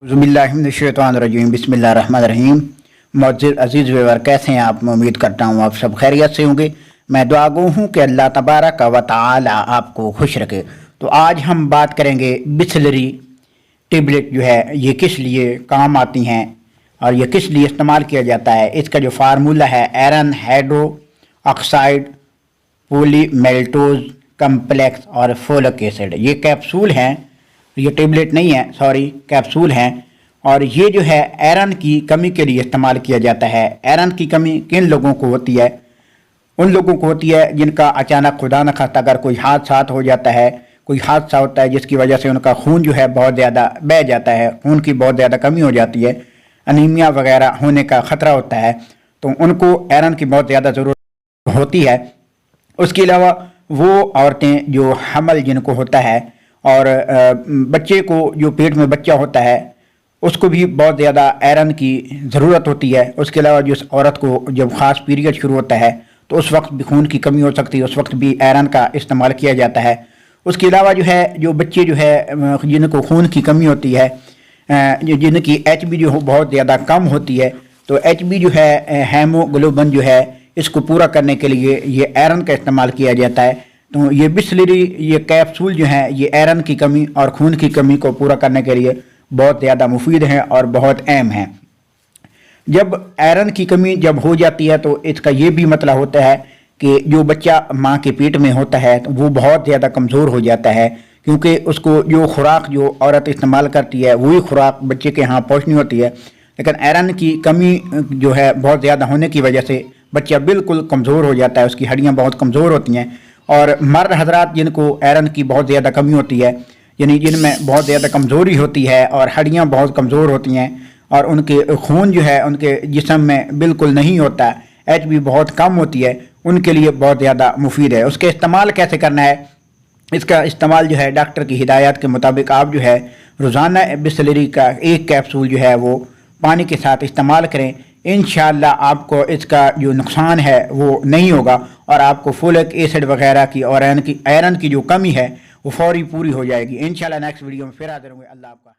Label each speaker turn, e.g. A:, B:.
A: बिस्मिल्लाहिर्रहमानिर्रहीम बिस्मिल्लाहिर्रहमानिर्रहीम। मुअज़्ज़िज़ अज़ीज़ व्यूअर, कैसे हैं आप? मैं उम्मीद करता हूँ आप सब खैरियत से होंगे। मैं दुआ गो हूँ कि अल्लाह तबारक व तआला आपको खुश रखे। तो आज हम बात करेंगे बिस्लरी टेबलेट जो है ये किस लिए काम आती हैं और ये किस लिए इस्तेमाल किया जाता है। इसका जो फार्मूला है आयरन हाइड्रो ऑक्साइड पॉलीमेल्टोज कम्प्लेक्स और फोलिक एसिड। ये कैप्सूल हैं, ये टेबलेट नहीं है, सॉरी कैप्सूल हैं। और ये जो है आयरन की कमी के लिए इस्तेमाल किया जाता है। आयरन की कमी किन लोगों को होती है? उन लोगों को होती है जिनका अचानक खुदा न खास्ता अगर कोई हादसा हो जाता है, कोई हादसा होता है जिसकी वजह से उनका खून जो है बहुत ज़्यादा बह जाता है, खून की बहुत ज़्यादा कमी हो जाती है, अनीमिया वगैरह होने का ख़तरा होता है, तो उनको आयरन की बहुत ज़्यादा ज़रूरत होती है। उसके अलावा वो औरतें जो हमल जिनको होता है और बच्चे को जो पेट में बच्चा होता है उसको भी बहुत ज़्यादा आयरन की ज़रूरत होती है। उसके अलावा जिस औरत को जब ख़ास पीरियड शुरू होता है तो उस वक्त भी खून की कमी हो सकती है, उस वक्त भी आयरन का इस्तेमाल किया जाता है। उसके अलावा जो है जो बच्चे जो है जिनको खून की कमी होती है, जिनकी एचबी जो बहुत ज़्यादा कम होती है, तो एचबी जो है हेमोग्लोबिन जो है इसको पूरा करने के लिए ये आयरन का इस्तेमाल किया जाता है। तो ये बिस्लरी ये कैप्सूल जो है ये आयरन की कमी और खून की कमी को पूरा करने के लिए बहुत ज़्यादा मुफीद हैं और बहुत अहम हैं। जब आयरन की कमी जब हो जाती है तो इसका ये भी मतलब होता है कि जो बच्चा माँ के पेट में होता है तो वो बहुत ज़्यादा कमज़ोर हो जाता है, क्योंकि उसको जो खुराक जो औरत इस्तेमाल करती है वही खुराक बच्चे के यहाँ पहुँचनी होती है। लेकिन आयरन की कमी जो है बहुत ज़्यादा होने की वजह से बच्चा बिल्कुल कमज़ोर हो जाता है, उसकी हड्डियाँ बहुत कमज़ोर होती हैं। और मर्द हजरात जिनको आयरन की बहुत ज़्यादा कमी होती है, यानी जिनमें बहुत ज़्यादा कमज़ोरी होती है और हड्डियाँ बहुत कमज़ोर होती हैं और उनके खून जो है उनके जिस्म में बिल्कुल नहीं होता, एचबी बहुत कम होती है, उनके लिए बहुत ज़्यादा मुफीद है। उसके इस्तेमाल कैसे करना है? इसका इस्तेमाल जो है डॉक्टर की हिदायत के मुताबिक आप जो है रोज़ाना बिस्लरी का एक कैप्सूल जो है वो पानी के साथ इस्तेमाल करें। इंशाअल्लाह आपको इसका जो नुकसान है वो नहीं होगा और आपको फोलिक एसिड वगैरह की और आयरन की जो कमी है वो फौरी पूरी हो जाएगी। इंशाअल्लाह नेक्स्ट वीडियो में फिर हाजिर होंगे। अल्लाह आपका